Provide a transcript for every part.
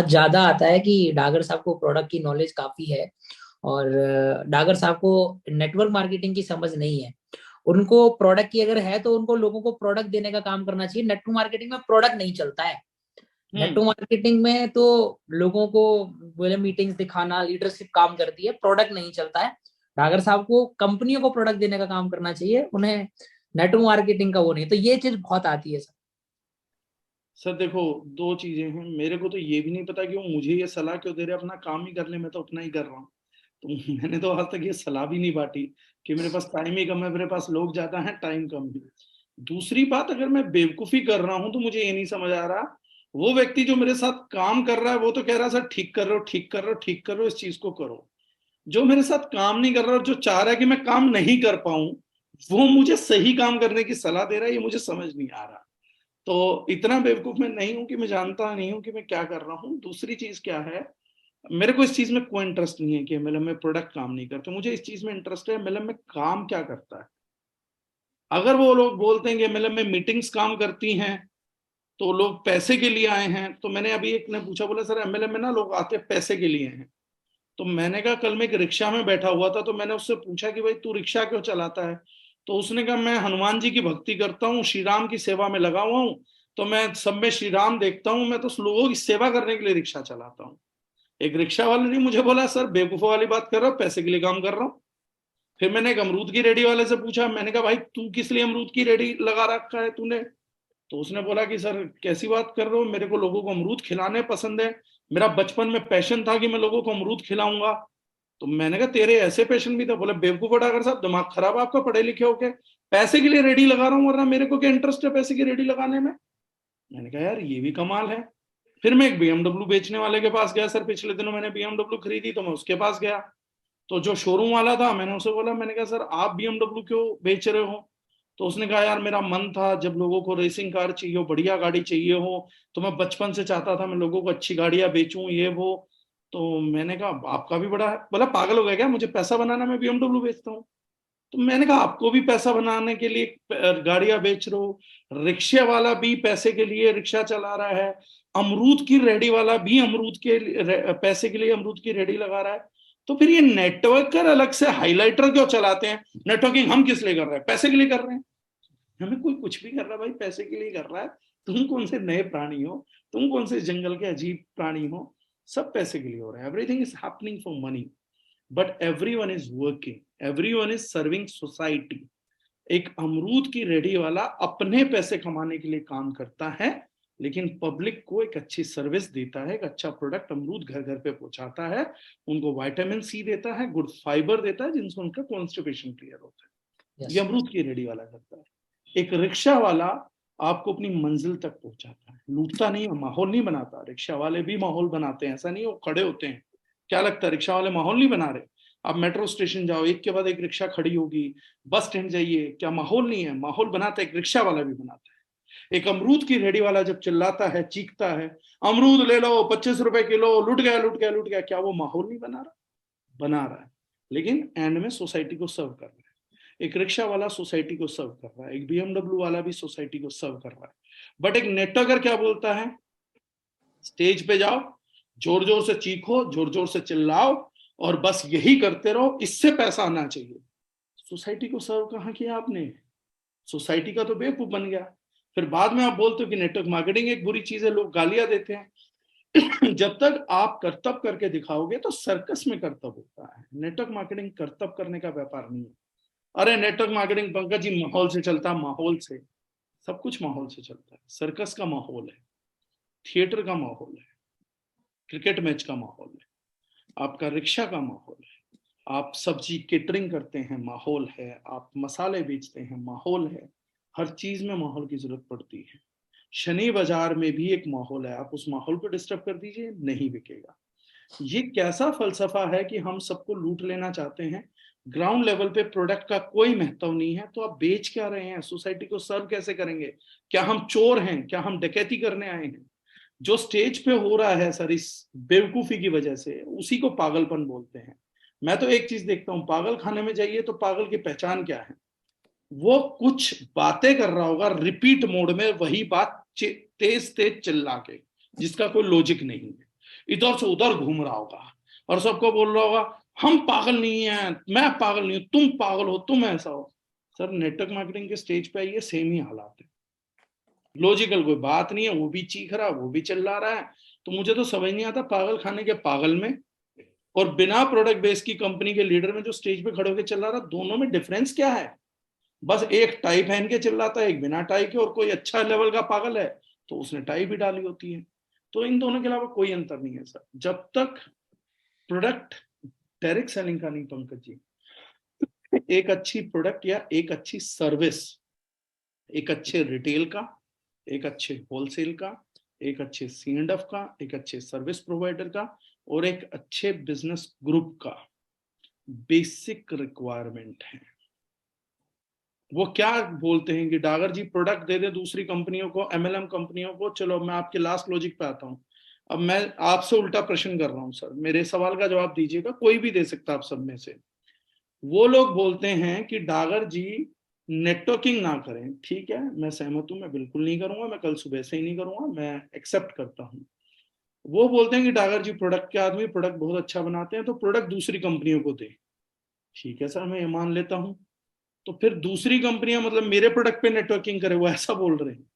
बहुत ज्यादा आता है कि डागर साहब को प्रोडक्ट की नॉलेज काफी है, और डागर साहब को नेटवर्क मार्केटिंग की समझ नहीं है। उनको प्रोडक्ट की अगर है तो उनको लोगों को प्रोडक्ट देने का काम करना चाहिए। नेटवर्क मार्केटिंग में प्रोडक्ट नहीं चलता है। हम्म। नेटवर्क मार्केटिंग में तो लोगों को बोले मीटिंग्स दिखाना, लीडरशिप काम करती है, प्रोडक्ट नहीं चलता है। डागर साहब को कंपनियों को प्रोडक्ट देने का काम करना चाहिए, उन्हें नेटवर्क मार्केटिंग का वो नहीं। तो ये चीज बहुत आती है सर। सर देखो, दो चीजें हैं। मेरे को तो ये भी नहीं पता कि वो मुझे ये सलाह क्यों दे रहे हैं, अपना काम ही कर ले, मैं तो अपना ही कर रहा हूँ। तो मैंने तो आज तक ये सलाह भी नहीं बांटी कि मेरे पास टाइम ही कम है, मेरे पास लोग ज्यादा हैं, टाइम कम है। दूसरी बात, अगर मैं बेवकूफी कर रहा हूं तो मुझे ये नहीं समझ आ रहा, वो व्यक्ति जो मेरे साथ काम कर रहा है वो तो कह रहा है सर ठीक कर रहे हो, ठीक कर रहे हो, ठीक कर रहे हो, इस चीज को करो। जो मेरे साथ काम नहीं कर रहा और जो चाह रहा है कि मैं काम नहीं कर पाऊं, वो मुझे सही काम करने की सलाह दे रहा है, ये मुझे समझ नहीं आ रहा। तो इतना बेवकूफ मैं नहीं हूं कि मैं जानता नहीं हूं कि मैं क्या कर रहा हूं। दूसरी चीज क्या है, मेरे को इस चीज में कोई इंटरेस्ट नहीं है कि एमएलएम में प्रोडक्ट काम नहीं करते। मुझे इस चीज में इंटरेस्ट है एमएलएम में काम क्या करता है। अगर वो लोग बोलते हैं कि एमएलएम में मीटिंग्स काम करती हैं तो लोग पैसे के लिए आए हैं, तो मैंने अभी एक ने पूछा, बोला सर एमएलएम में ना लोग आते पैसे के लिए हैं। तो मैंने कहा, कल मैं एक रिक्शा में बैठा हुआ था तो मैंने उससे पूछा कि भाई तू रिक्शा क्यों चलाता है। तो उसने कहा, मैं हनुमान जी की भक्ति करता हूँ, श्री राम की सेवा में लगा हुआ हूँ, तो मैं सब में श्री राम देखता हूँ, मैं तो लोगों की सेवा करने के लिए रिक्शा चलाता हूँ। एक रिक्शा वाले ने मुझे बोला, सर बेवकूफों वाली बात कर रहा हूँ, पैसे के लिए काम कर रहा हूँ। फिर मैंने एक अमरूद की रेडी वाले से पूछा, मैंने कहा भाई तू किस लिए अमरूद की रेडी लगा रखा है तूने। तो उसने बोला कि सर कैसी बात कर रहे हो, मेरे को लोगों को अमरूद खिलाने पसंद है, मेरा बचपन में पैशन था कि मैं लोगों को अमरूद खिलाऊंगा। तो मैंने कहा तेरे ऐसे पैशन भी था। बोले बेवकूफ डागर साहब, दिमाग खराब है आपका, पढ़े लिखे हो के पैसे के लिए रेडी लगा रहा हूँ, वरना मेरे को क्या इंटरेस्ट है पैसे की रेडी लगाने में। मैंने कहा यार ये भी कमाल है। फिर मैं एक बीएमडब्ल्यू बेचने वाले के पास गया, सर पिछले दिनों मैंने बीएमडब्ल्यू खरीदी, तो मैं उसके पास गया। तो जो शोरूम वाला था, मैंने उसे बोला, मैंने कहा सर आप बीएमडब्ल्यू क्यों बेच रहे हो। तो उसने कहा यार मेरा मन था, जब लोगों को रेसिंग कार चाहिए हो, बढ़िया गाड़ी चाहिए हो, तो मैं बचपन से चाहता था मैं लोगों को अच्छी गाड़ियां बेचूं, ये वो। तो मैंने कहा आपका भी बड़ा है। बोला पागल हो गया क्या, मुझे पैसा बनाना, मैं बीएमडब्ल्यू बेचता हूँ। तो मैंने कहा आपको भी पैसा बनाने के लिए गाड़ियां बेच रहे हो, रिक्शे वाला भी पैसे के लिए रिक्शा चला रहा है, अमरूद की रेडी वाला भी अमरूद के पैसे के लिए अमरूद की रेडी लगा रहा है। तो फिर ये नेटवर्कर अलग से हाइलाइटर क्यों चलाते हैं। नेटवर्किंग हम किस लिए कर रहे हैं, पैसे के लिए कर रहे हैं। हमें कोई कुछ भी कर रहा है भाई, पैसे के लिए कर रहा है। तुम कौन से नए प्राणी हो, तुम कौन से जंगल के अजीब प्राणी हो। सब पैसे के लिए हो रहा है, everything is happening for money. But everyone is working, everyone is serving society. एक अमरूद की रेडी वाला अपने पैसे कमाने के लिए काम करता है, लेकिन पब्लिक को एक अच्छी सर्विस देता है, एक अच्छा प्रोडक्ट अमरूद घर घर पे पहुंचाता है, उनको विटामिन सी देता है, गुड फाइबर देता है, जिनसे उनका कॉन्स्टिपेशन क्लियर होता है। ये यस। अमरूद की रेडी वाला करता है। एक रिक्शा वाला आपको अपनी मंजिल तक पहुंचाता है, लूटता नहीं है, माहौल नहीं बनाता। रिक्शा वाले भी माहौल बनाते हैं, ऐसा नहीं वो खड़े होते हैं। क्या लगता है रिक्शा वाले माहौल नहीं बना रहे। आप मेट्रो स्टेशन जाओ, एक के बाद एक रिक्शा खड़ी होगी, बस स्टैंड जाइए, क्या माहौल नहीं है। माहौल बनाता है, एक रिक्शा वाला भी बनाता है। एक अमरूद की रेडी वाला जब चिल्लाता है, चीखता है, अमरूद ले लो 25 रुपए किलो, लुट गया लुट गया लुट गया, क्या वो माहौल नहीं बना रहा। बना रहा है, लेकिन एंड में सोसाइटी को सर्व कर रहा है। एक रिक्शा वाला सोसाइटी को सर्व कर रहा है, एक बीएमडब्ल्यू वाला भी सोसाइटी को सर्व कर रहा है। बट एक नेटवर्कर क्या बोलता है, स्टेज पे जाओ, जोर जोर से चीखो, जोर जोर से चिल्लाओ, और बस यही करते रहो, इससे पैसा आना चाहिए। सोसाइटी को सर्व कहाँ किया आपने। सोसाइटी का तो बेवकूफ बन गया। फिर बाद में आप बोलते हो कि नेटवर्क मार्केटिंग एक बुरी चीज है, लोग गालियां देते हैं। जब तक आप करतब करके दिखाओगे तो सर्कस में करतब होता है। नेटवर्क मार्केटिंग करतब करने का व्यापार नहीं है। अरे नेटवर्क मार्केटिंग पंकज जी माहौल से चलता है, माहौल से। सब कुछ माहौल से चलता है। सर्कस का माहौल है, थिएटर का माहौल है, क्रिकेट मैच का माहौल है, आपका रिक्शा का माहौल है, आप सब्जी केटरिंग करते हैं, माहौल है, आप मसाले बेचते हैं, माहौल है। हर चीज में माहौल की जरूरत पड़ती है। शनि बाजार में भी एक माहौल है, आप उस माहौल को डिस्टर्ब कर दीजिए, नहीं बिकेगा। ये कैसा फलसफा है कि हम सबको लूट लेना चाहते हैं। ग्राउंड लेवल पे प्रोडक्ट का कोई महत्व नहीं है, तो आप बेच क्या रहे हैं, सोसाइटी को सर्व कैसे करेंगे। क्या हम चोर हैं, क्या हम डकैती करने आए हैं। जो स्टेज पे हो रहा है सर, इस बेवकूफी की वजह से, उसी को पागलपन बोलते हैं। मैं तो एक चीज देखता हूँ, पागल खाने में जाइए तो पागल की पहचान क्या है। वो कुछ बातें कर रहा होगा रिपीट मोड में, वही बात तेज तेज चिल्ला के, जिसका कोई लॉजिक नहीं है। इधर से उधर घूम रहा होगा और सबको बोल रहा होगा हम पागल नहीं है, मैं पागल नहीं हूं, तुम पागल हो, तुम ऐसा हो। सर नेटवर्क मार्केटिंग के स्टेज पे आइए, सेम ही हालात है, लॉजिकल कोई बात नहीं है, वो भी चीख रहा है, वो भी चिल्ला रहा है। तो मुझे तो समझ नहीं आता पागल खाने के पागल में और बिना प्रोडक्ट बेस की कंपनी के लीडर में जो स्टेज पे खड़े होकर चिल्ला रहा, दोनों में डिफरेंस क्या है? बस एक टाई पहन के चिल्लाता है, एक बिना टाई के, और कोई अच्छा लेवल का पागल है तो उसने टाई भी डाली होती है। तो इन दोनों के अलावा कोई अंतर नहीं है सर, जब तक प्रोडक्ट डायरेक्ट सेलिंग का नहीं पंकज जी, एक अच्छी प्रोडक्ट या एक अच्छी सर्विस, एक अच्छे रिटेल का, एक अच्छे होलसेल का, एक अच्छे C&F का, एक अच्छे सर्विस प्रोवाइडर का और एक अच्छे बिजनेस ग्रुप का बेसिक रिक्वायरमेंट है। वो क्या बोलते हैं कि डागर जी प्रोडक्ट दे दे दूसरी कंपनियों को, MLM कंपनियों को। चलो मैं आपके लास्ट लॉजिक पे आता हूं। अब मैं आपसे उल्टा प्रश्न कर रहा हूं सर, मेरे सवाल का जवाब दीजिएगा, कोई भी दे सकता आप सब में से। वो लोग बोलते हैं कि डागर जी नेटवर्किंग ना करें, ठीक है मैं सहमत हूं, मैं बिल्कुल नहीं करूंगा, मैं कल सुबह से ही नहीं करूंगा, मैं एक्सेप्ट करता हूं। वो बोलते हैं कि डागर जी प्रोडक्ट के आदमी, प्रोडक्ट बहुत अच्छा बनाते हैं, तो प्रोडक्ट दूसरी कंपनियों को दे। ठीक है सर, मैं ये मान लेता हूं। तो फिर दूसरी कंपनियां मतलब मेरे प्रोडक्ट पे नेटवर्किंग करे, वो ऐसा बोल रहे हैं?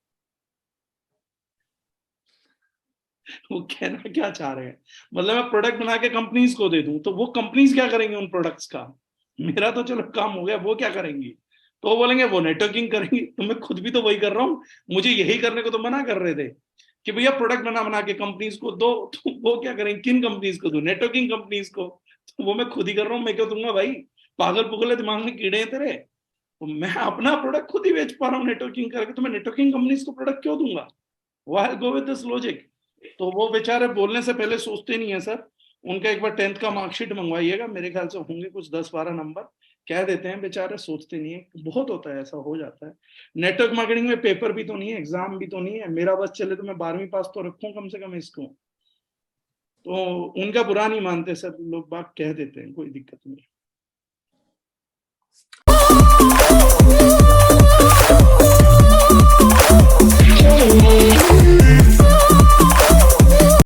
वो कहना क्या चाह रहे हैं? मतलब मैं प्रोडक्ट बना के कंपनीज को दे दूं तो वो कंपनीज क्या करेंगे उन प्रोडक्ट्स का? मेरा तो चलो काम हो गया, वो क्या करेंगी? तो वो बोलेंगे वो नेटवर्किंग करेंगी। तो मैं खुद भी तो वही कर रहा हूँ, मुझे यही करने को तो मना कर रहे थे कि भैया प्रोडक्ट बना बना के कंपनीज को दो। तो वो क्या करेंगे, किन कंपनीज को दो? नेटवर्किंग कंपनीज को। तो वो मैं खुद ही कर रहा हूँ, मैं क्यों दूंगा भाई? पागल पुगल है, दिमाग में कीड़े हैं तेरे? तो मैं अपना प्रोडक्ट खुद ही बेच पा रहा हूँ नेटवर्किंग करके, तो मैं नेटवर्किंग कंपनीज को प्रोडक्ट क्यों दूंगा? Why go with this logic? तो वो बेचारे बोलने से पहले सोचते नहीं है सर। उनका एक बार 10th का मार्कशीट मंगवाइएगा, मेरे ख्याल से होंगे कुछ 10-12 नंबर, कह देते हैं बेचारे, सोचते नहीं है। बहुत होता है, ऐसा हो जाता है। नेटवर्क मार्केटिंग में पेपर भी तो नहीं है, एग्जाम भी तो नहीं है, मेरा बस चले तो मैं 12वीं पास तो रखूं कम से कम इसको। तो उनका बुरा नहीं मानते सर, लोग बात कह देते हैं, कोई दिक्कत नहीं।